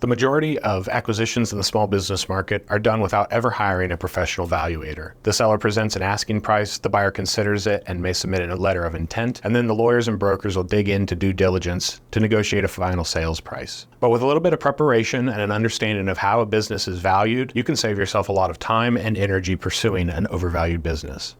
The majority of acquisitions in the small business market are done without ever hiring a professional valuator. The seller presents an asking price, the buyer considers it and may submit a letter of intent, and then the lawyers and brokers will dig into due diligence to negotiate a final sales price. But with a little bit of preparation and an understanding of how a business is valued, you can save yourself a lot of time and energy pursuing an overvalued business.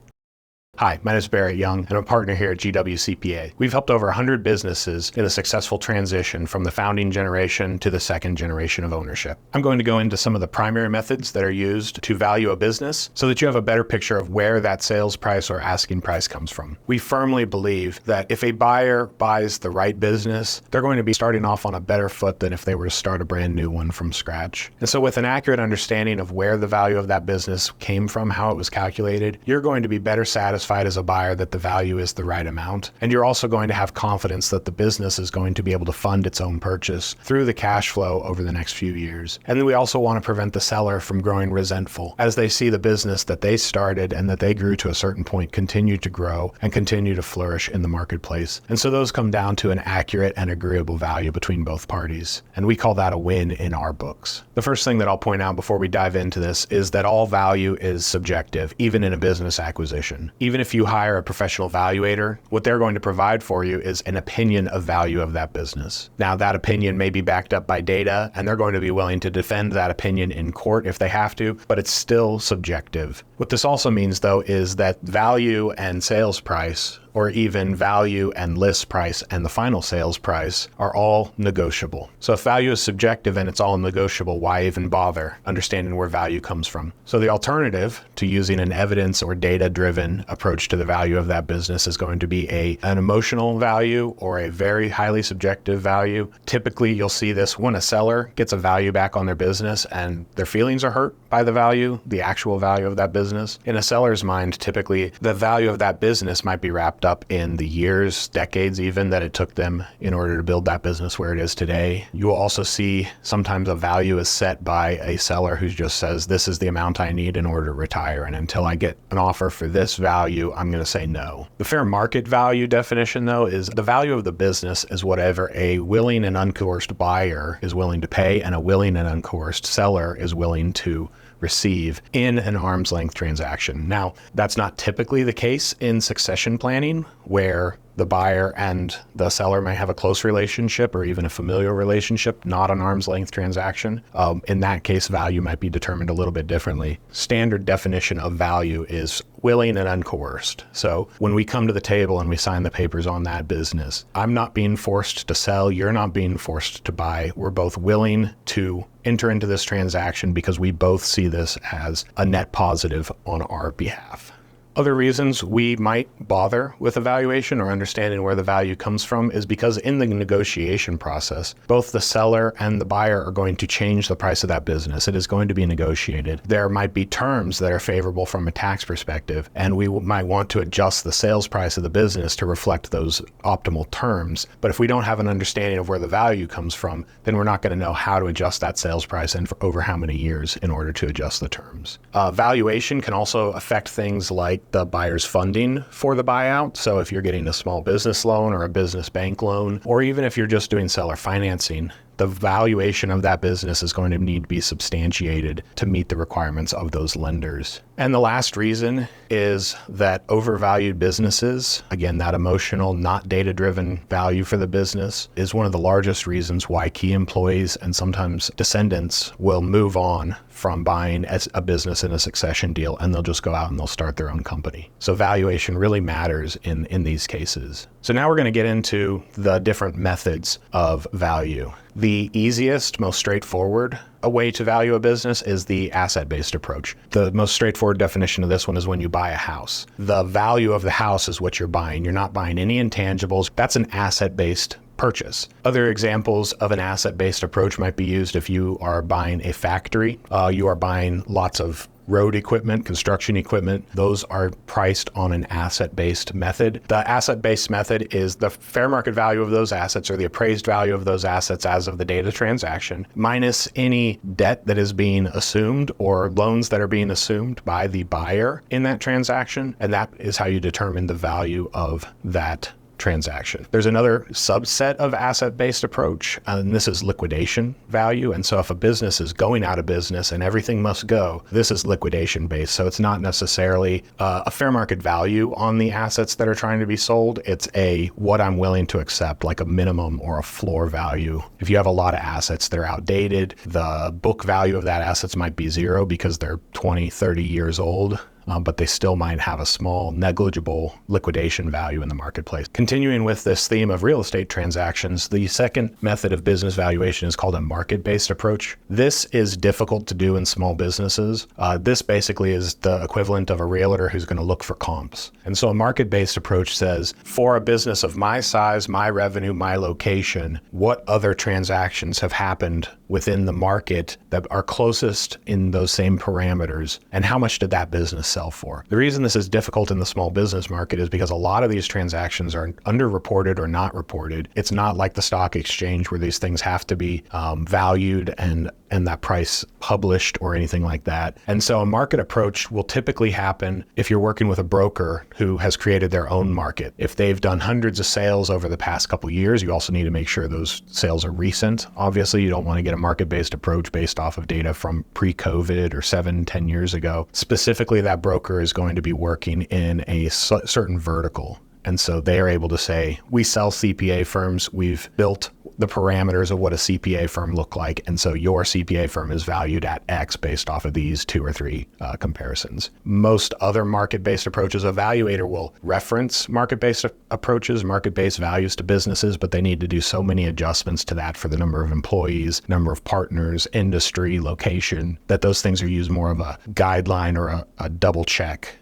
Hi, my name is Barrett Young, and I'm a partner here at GWCPA. We've helped over 100 businesses in a successful transition from the founding generation to the second generation of ownership. I'm going to go into some of the primary methods that are used to value a business so that you have a better picture of where that sales price or asking price comes from. We firmly believe that if a buyer buys the right business, they're going to be starting off on a better foot than if they were to start a brand new one from scratch. And so with an accurate understanding of where the value of that business came from, how it was calculated, you're going to be better satisfied as a buyer that the value is the right amount. And you're also going to have confidence that the business is going to be able to fund its own purchase through the cash flow over the next few years. And then we also want to prevent the seller from growing resentful as they see the business that they started and that they grew to a certain point continue to grow and continue to flourish in the marketplace. And so those come down to an accurate and agreeable value between both parties. And we call that a win in our books. The first thing that I'll point out before we dive into this is that all value is subjective, even in a business acquisition. Even if you hire a professional valuator, what they're going to provide for you is an opinion of value of that business. Now, that opinion may be backed up by data, and they're going to be willing to defend that opinion in court if they have to, but it's still subjective. What this also means, though, is that value and sales price, or even value and list price and the final sales price, are all negotiable. So if value is subjective and it's all negotiable, why even bother understanding where value comes from? So the alternative to using an evidence or data-driven approach to the value of that business is going to be an emotional value or a very highly subjective value. Typically, you'll see this when a seller gets a value back on their business and their feelings are hurt by the value, the actual value of that business. In a seller's mind, typically, the value of that business might be wrapped up in the years, decades even, that it took them in order to build that business where it is today. You will also see sometimes a value is set by a seller who just says, this is the amount I need in order to retire, and until I get an offer for this value, I'm going to say no. The fair market value definition, though, is the value of the business is whatever a willing and uncoerced buyer is willing to pay and a willing and uncoerced seller is willing to receive in an arm's length transaction. Now, that's not typically the case in succession planning, where the buyer and the seller may have a close relationship or even a familial relationship, not an arm's length transaction. In that case, value might be determined a little bit differently. Standard definition of value is willing and uncoerced. So when we come to the table and we sign the papers on that business, I'm not being forced to sell, you're not being forced to buy. We're both willing to enter into this transaction because we both see this as a net positive on our behalf. Other reasons we might bother with evaluation or understanding where the value comes from is because in the negotiation process, both the seller and the buyer are going to change the price of that business. It is going to be negotiated. There might be terms that are favorable from a tax perspective, and we might want to adjust the sales price of the business to reflect those optimal terms. But if we don't have an understanding of where the value comes from, then we're not going to know how to adjust that sales price and for over how many years in order to adjust the terms. Valuation can also affect things like the buyer's funding for the buyout. So if you're getting a small business loan or a business bank loan, or even if you're just doing seller financing, the valuation of that business is going to need to be substantiated to meet the requirements of those lenders. And the last reason is that overvalued businesses, again, that emotional, not data-driven value for the business, is one of the largest reasons why key employees and sometimes descendants will move on from buying a business in a succession deal, and they'll just go out and they'll start their own company. So valuation really matters in these cases. So now we're going to get into the different methods of value. The easiest, most straightforward way to value a business is the asset-based approach. The most straightforward definition of this one is when you buy a house. The value of the house is what you're buying. You're not buying any intangibles. That's an asset-based purchase. Other examples of an asset-based approach might be used if you are buying a factory. You are buying lots of road equipment, construction equipment. Those are priced on an asset-based method. The asset-based method is the fair market value of those assets or the appraised value of those assets as of the date of transaction, minus any debt that is being assumed or loans that are being assumed by the buyer in that transaction. And that is how you determine the value of that transaction. There's another subset of asset-based approach, and this is liquidation value. And so if a business is going out of business and everything must go, this is liquidation based. So it's not necessarily a fair market value on the assets that are trying to be sold. It's what I'm willing to accept, like a minimum or a floor value. If you have a lot of assets that are outdated, the book value of that assets might be zero because they're 20, 30 years old. But they still might have a small, negligible liquidation value in the marketplace. Continuing with this theme of real estate transactions, the second method of business valuation is called a market-based approach. This is difficult to do in small businesses. This basically is the equivalent of a realtor who's going to look for comps. And so a market-based approach says, for a business of my size, my revenue, my location, what other transactions have happened within the market that are closest in those same parameters, and how much did that business sell for? The reason this is difficult in the small business market is because a lot of these transactions are underreported or not reported. It's not like the stock exchange where these things have to be valued and that price published or anything like that. And so a market approach will typically happen if you're working with a broker who has created their own market. If they've done hundreds of sales over the past couple of years, you also need to make sure those sales are recent. Obviously, you don't want to get a market-based approach based off of data from pre-COVID or 7-10 years ago. Specifically, that broker is going to be working in a certain vertical. And so they are able to say, we sell CPA firms, we've built the parameters of what a CPA firm look like. And so your CPA firm is valued at X based off of these 2 or 3 comparisons. Most other market-based approaches, a valuator will reference market-based approaches, market-based values to businesses, but they need to do so many adjustments to that for the number of employees, number of partners, industry, location, that those things are used more of a guideline or a double check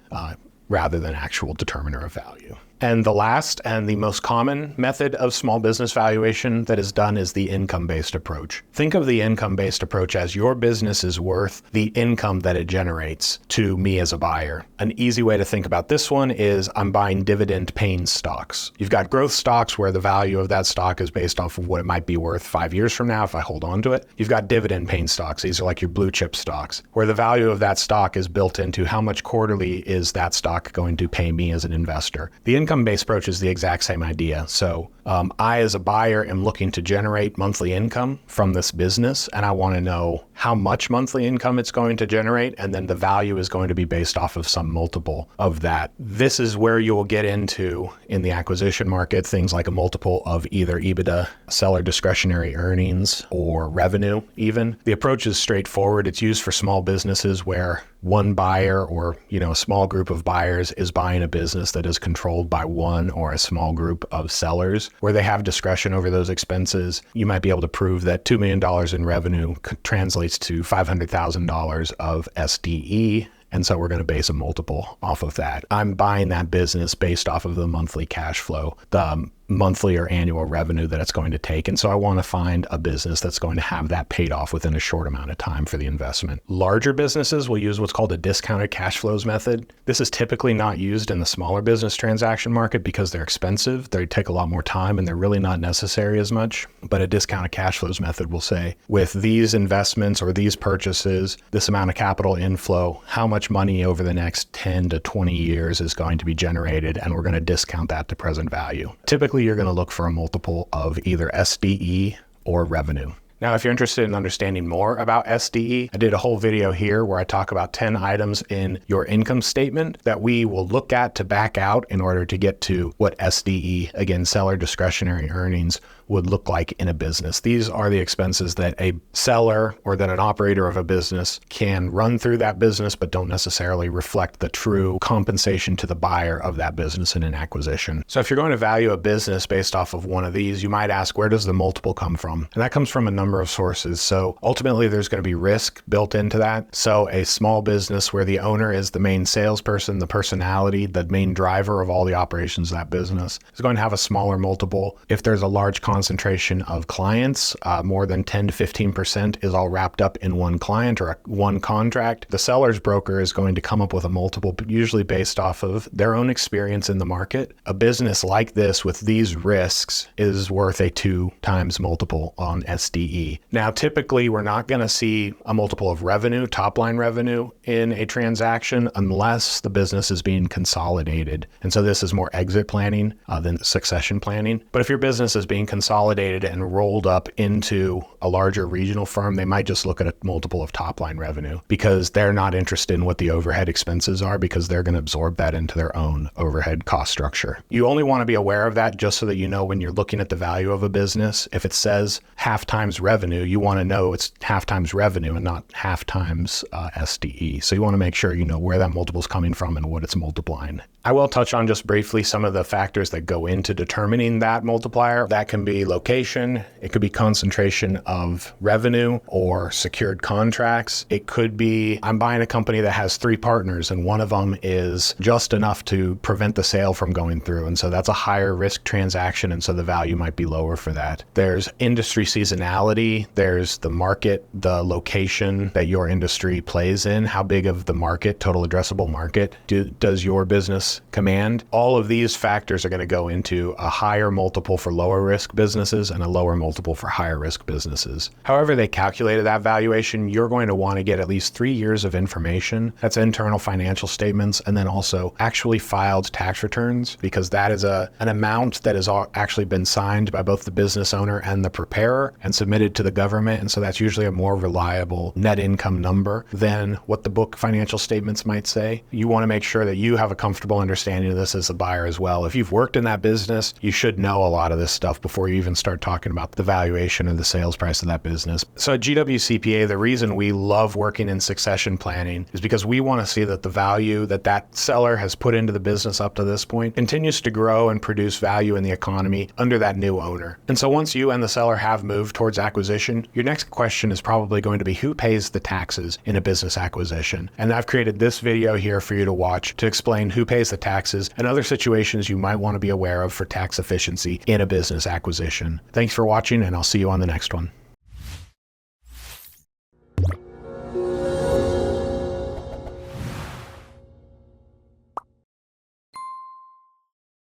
rather than actual determiner of value. And the last and the most common method of small business valuation that is done is the income-based approach. Think of the income-based approach as your business is worth the income that it generates to me as a buyer. An easy way to think about this one is I'm buying dividend-paying stocks. You've got growth stocks where the value of that stock is based off of what it might be worth 5 years from now if I hold on to it. You've got dividend-paying stocks. These are like your blue chip stocks, where the value of that stock is built into how much quarterly is that stock going to pay me as an investor. The income-based approach is the exact same idea. So I, as a buyer, am looking to generate monthly income from this business, and I want to know how much monthly income it's going to generate, and then the value is going to be based off of some multiple of that. This is where you will get into, in the acquisition market, things like a multiple of either EBITDA, seller discretionary earnings, or revenue even. The approach is straightforward. It's used for small businesses where one buyer or a small group of buyers is buying a business that is controlled by one or a small group of sellers where they have discretion over those expenses. You might be able to prove that $2 million in revenue translates to $500,000 of SDE. And so we're going to base a multiple off of that. I'm buying that business based off of the monthly cash flow, the monthly or annual revenue that it's going to take. And so I want to find a business that's going to have that paid off within a short amount of time for the investment. Larger businesses will use what's called a discounted cash flows method. This is typically not used in the smaller business transaction market because they're expensive. They take a lot more time and they're really not necessary as much. But a discounted cash flows method will say, with these investments or these purchases, this amount of capital inflow, how much money over the next 10 to 20 years is going to be generated, and we're going to discount that to present value. Typically, you're going to look for a multiple of either SDE or revenue. Now, if you're interested in understanding more about SDE, I did a whole video here where I talk about 10 items in your income statement that we will look at to back out in order to get to what SDE, again, seller discretionary earnings, would look like in a business. These are the expenses that a seller or that an operator of a business can run through that business, but don't necessarily reflect the true compensation to the buyer of that business in an acquisition. So if you're going to value a business based off of one of these, you might ask, where does the multiple come from? And that comes from a number of sources. So ultimately, there's going to be risk built into that. So a small business where the owner is the main salesperson, the personality, the main driver of all the operations of that business is going to have a smaller multiple. If there's a large concentration of clients, more than 10 to 15% is all wrapped up in one client or one contract, the seller's broker is going to come up with a multiple, usually based off of their own experience in the market. A business like this with these risks is worth a 2 times multiple on SDE. Now, typically, we're not going to see a multiple of revenue, top line revenue in a transaction unless the business is being consolidated. And so this is more exit planning than succession planning. But if your business is being consolidated and rolled up into a larger regional firm, they might just look at a multiple of top line revenue because they're not interested in what the overhead expenses are because they're going to absorb that into their own overhead cost structure. You only want to be aware of that just so that you know when you're looking at the value of a business, if it says half times revenue, you want to know it's half times revenue and not half times SDE. So you want to make sure you know where that multiple is coming from and what it's multiplying. I will touch on just briefly some of the factors that go into determining that multiplier. That can be location, it could be concentration of revenue or secured contracts. It could be I'm buying a company that has 3 partners and one of them is just enough to prevent the sale from going through. And so that's a higher risk transaction. And so the value might be lower for that. There's industry seasonality. There's the market, the location that your industry plays in. How big of the market, total addressable market, does your business command? All of these factors are going to go into a higher multiple for lower risk businesses and a lower multiple for higher risk businesses. However they calculated that valuation, you're going to want to get at least 3 years of information. That's internal financial statements and then also actually filed tax returns, because that is an amount that has actually been signed by both the business owner and the preparer and submitted to the government. And so that's usually a more reliable net income number than what the book financial statements might say. You want to make sure that you have a comfortable understanding of this as a buyer as well. If you've worked in that business, you should know a lot of this stuff before you even start talking about the valuation or the sales price of that business. So at GWCPA, the reason we love working in succession planning is because we want to see that the value that seller has put into the business up to this point continues to grow and produce value in the economy under that new owner. And so once you and the seller have moved towards acquisition, your next question is probably going to be who pays the taxes in a business acquisition? And I've created this video here for you to watch to explain who pays the taxes and other situations you might want to be aware of for tax efficiency in a business acquisition. Thanks for watching, and I'll see you on the next one.